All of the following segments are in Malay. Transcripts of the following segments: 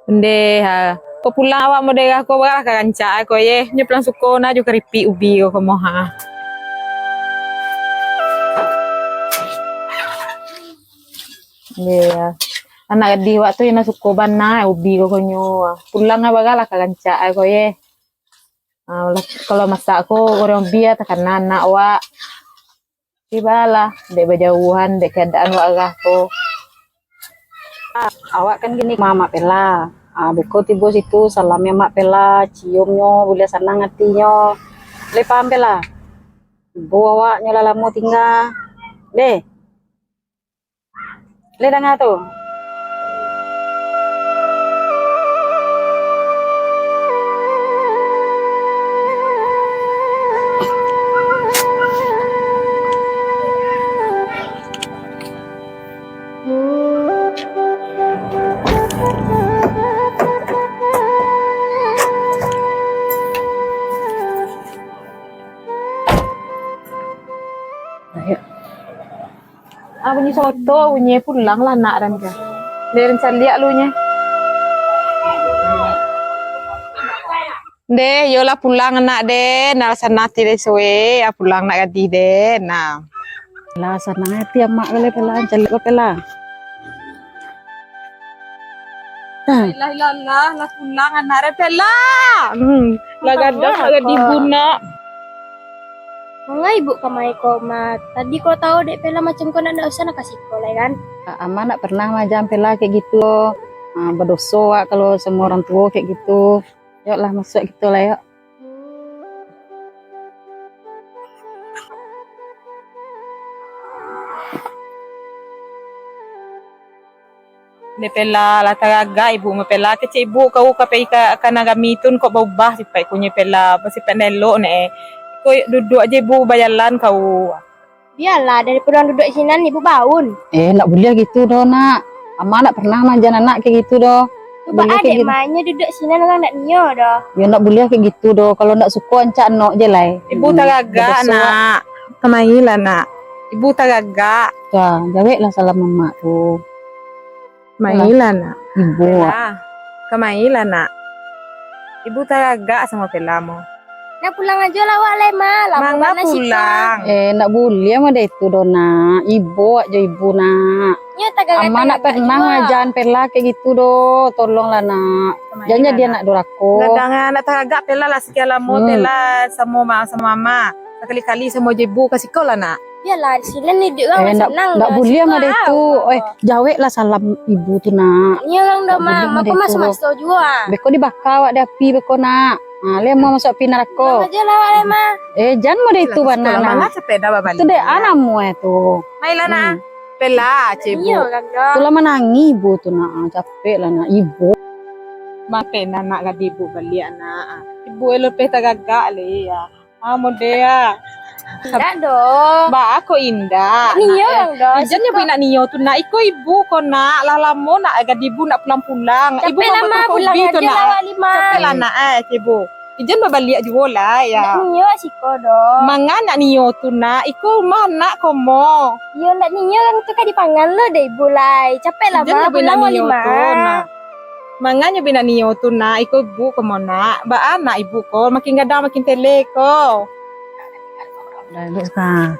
Ende ha. Populang awak mo dega ko bara ka kanca ko ye. Nyo plan suko na jo keripik ubi ko mo ha. Iya. Anak di waktu yang suko bana ubi ko nyo. Pulang nga bagala ka kanca ko ye. Kalau masak aku orang biar tekan anak wa. Tibalah dek berjauhan dek keadaan wa agah ko. Awak kan gini mama pela. Beko tibo situ salamnya mak pela, ciumnya, boleh senang hatinya. Le paham pela. Ibu awaknya lalamu tinggal. Le. Le dengar tu. Bunyi soto, bunyi pulang lah nak dan ka. Dari lihat lu nya. De, yola pulang anak de, nal sanati de soe, ya pulang nak ganti de, nah. Lah senang hati mak le pela, calik ko pela. Lah pulang anak de pela. Lah gadah nak ganti buna. Mga ibu kamay ko tadi ko tahu dek pela macam ko nak usah nak kasih ko kan. Ama nak pernah majam pela kayak gitu. Berdosa kalau semua orang tua kayak gitu. Yuk lah masuk gitu lah yuk. De pela la tagaga ibu mo pela ke ibu kau ka pe ka kanagamitun ko baubah si pai kunye pela pasi penelo ne. Ko duduk aja ibu bayalan kau. Biarlah daripada orang duduk sini ibu baun. Nak boleh gitu doh nak. Ama nak pernah majan anak kayak gitu doh. Coba adek mainnya duduk sini orang nak nio doh. Ya nak boleh kayak gitu doh. Kalau nak suka ancak nok je lah. Ibu tagaga nak. Kemailah nak. Ibu tagaga. Ya, jawab lah salam mama tuh. Kemailah nak. Ibu. Kemailah nak. Ibu tagaga sama pelamu. Nak pulang aja lah wak lema. Mana pulang? Nak boleh mah deh itu doh nak. Ibu aja ibu nak. Nyo tagaga. Ama nak pernah ngajan pela kayak gitu doh. Tolonglah nak. Jangan dia nak dorako. Kadang nak tagaga pela lah segala mo pela sama mama. Sekali-kali sama ibu kasih kau lah nak. Biarlah di sini nih dia orang senang. Nak boleh mah deh itu. Jawab lah salam ibu tuh nak. Nyo orang dah mama aku masuk juga. Beko dibakar wak dia api beko nak. Le mau masuk api neraka. Aja lah wak lema. Jangan mau deh itu banana. Mana sepeda babali. Itu deh anakmu itu. Mailah nak. Pela cibu. Nyo gagal. Tulah menangi ibu tuh nak. Capek lah nak ibu. Mape nak gadi ibu bali anak. Ibu elope tagaga le ya. Modea. Tidak doh. Ba ako indah. Niyo yang doh. Ijan nya bina niyo tu nak iko ibu ko nak lalamo nak gadi ibu nak pulang-pulang. Ibu lama pulang aja lah lima. Capek lah nak cibu. Ijan babalik juga lah ya. Niyo asiko doh. Mangan nak niyo tu nak iko mana komo. Yo nak niyo kan tu kan dipangan lo deh ibu lai. Capek lah Ijan nya bina pulang niyo lima. tu nak. Mangan nya bina niyo tu nak iko ibu komo nak. Ba anak ibu ko makin gadang makin tele ko. Dah sekarang.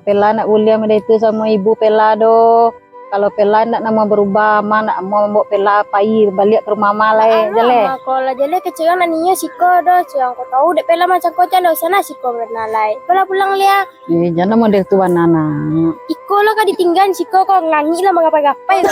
Pela nak boleh sama itu sama ibu pela do. Kalau pela nak nama berubah, nak mau bawa pela pai balik ke rumah mama lah jale. Kalau jale kecil nak niyo siko do. Siang ko tahu dek pela macam ko jalo sana siko bernalai. Pela pulang lia. Jangan mau deh tu banana. Iko lo kan ditinggal siko ko ngangi lah mengapai-gapai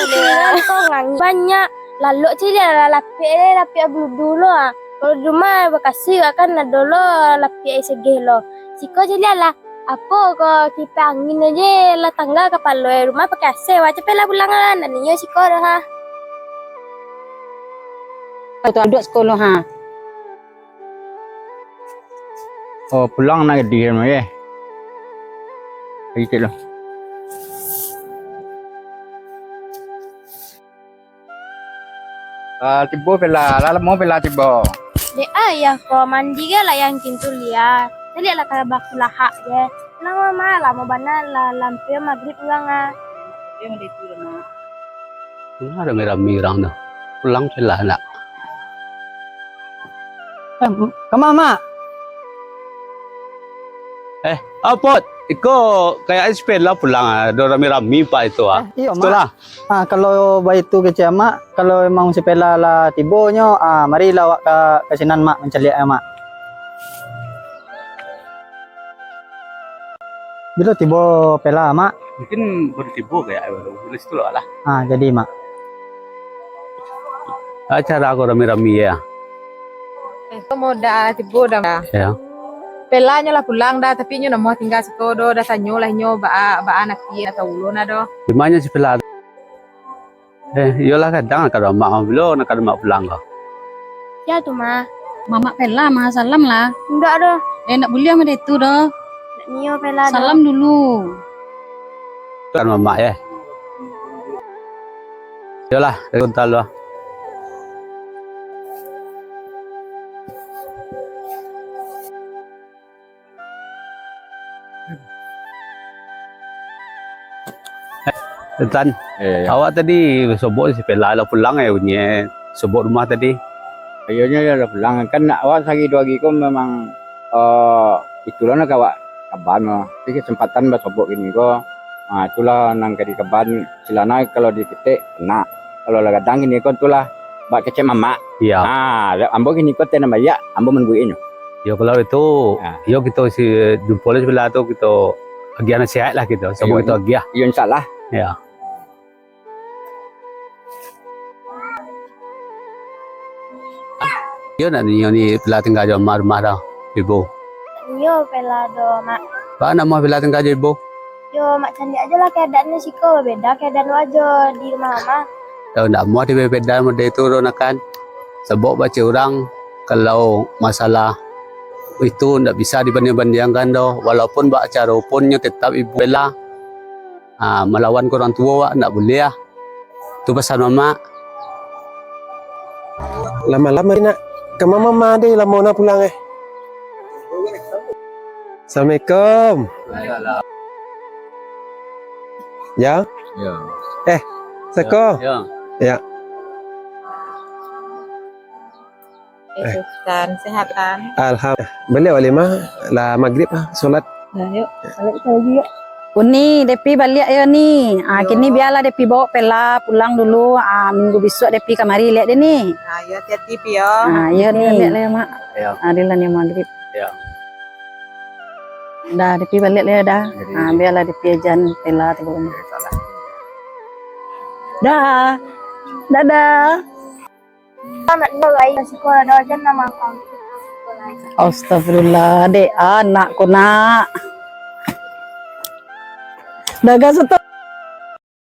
ko ngangi banyak. Lalu dia lapi abu dulu ah. Kalau di rumah bekasi akan ada lo lapi SG lo. Siko jadi lah apa ko kita angin aja lah tangga kapal lo rumah pakai AC wajib lah pulangan dan niyo siko dah ha. Itu aduk sekolah ha. Oh pulang nak di rumah ya. Ikut lah. Tibo pela, lalu mau pela tibo. De ayah ko mandi ke lah yang kintu lihat. Jadi lah kalau baku lahak je. Lama malam mau bana lah lampu maghrib ulang ah. Dia mau itu nak. Nah, rame-rame orang tuh. Pulang pela nak. Kemana? Apa? Iko kayak sepeda pulang ah. Ada rame-rame pak itu ah. Iya, Itulah. Kalau bayi itu kecil mak, kalau emang sepela lah tibonyo, marilah awak ke sinan mak menceliak mak. Bila tibo pela mak, Mungkin bertibu kayak baru. Tulis itu lah. jadi mak. Acara aku rame-rame ya. Itu mau dah tibo dah. Ya. Pelanya lah pulang dah, tapi nyo mau tinggal sekodo dah tanyo lah nyo ba anak dia atau ulun ado. Di mana sepeda? Iyalah kadang kalau mak belum, kalau mak pulang kok. Ya tuh mah. Mama pela mah salam lah. Enggak dah. Nak boleh sama itu dah. Nio pela dah. Salam dulu. Kan mama ya. Iyalah, kontal lah. Tan, awak tadi sobok si Pela lah pulang ya punya sobok rumah tadi. Ayonya ya udah pulang kan awak lagi 2 hari kok memang itulah nak awak kaban mah. Jadi kesempatan bersobok ini kok. Itulah nang di kaban celana kalau diketik kena. Kalau lah kadang ini kok itulah bak kecek mama. Iya. Ambo gini kok tena ya, ambo menguinyo. Ya kalau itu, yo kita si jumpa sebelah tu kita agian sehat lah kita. Sobok itu agia. Iya insyaallah. Ya. Yo nak ni Pela tinggal jauh rumah dah, ibu. Nio pela do mak. Pak nak mau Pela tinggal jauh ibu. Yo mak cantik aja lah keadaannya Siko beda keadaan aja di rumah mama. Kalau nak mau di beda model itu kan. Sebab baca orang kalau masalah itu tidak bisa dibanding-bandingkan dah. Walaupun buat acara punnya tetap ibu Pela melawan orang tua tidak boleh lah. Itu pesan mama. Lama-lama nak ke mama deh lah mau nak pulang Assalamualaikum. Ya. Ya. Seko. Ya. Ya. Sultan sehatan. Alhamdulillah. Balik walimah lah maghrib solat. Yuk, balik kita lagi yuk. Uni, Depi balik ya ni. Kini biarlah Depi bawa Pela pulang dulu. Minggu besok Depi kamari lihat dia ni. Ya hati-hati pio. Ya ni. Lihat lah mak. Ya. Adilah ni maghrib. Ya. Dah Depi balik lah dah. Biarlah Depi ajan Pela tu ni. Dah. Dadah. Anak Nio lagi Siko ada aja nama kau. Astagfirullah, dek anak ko nak. Daga sa to.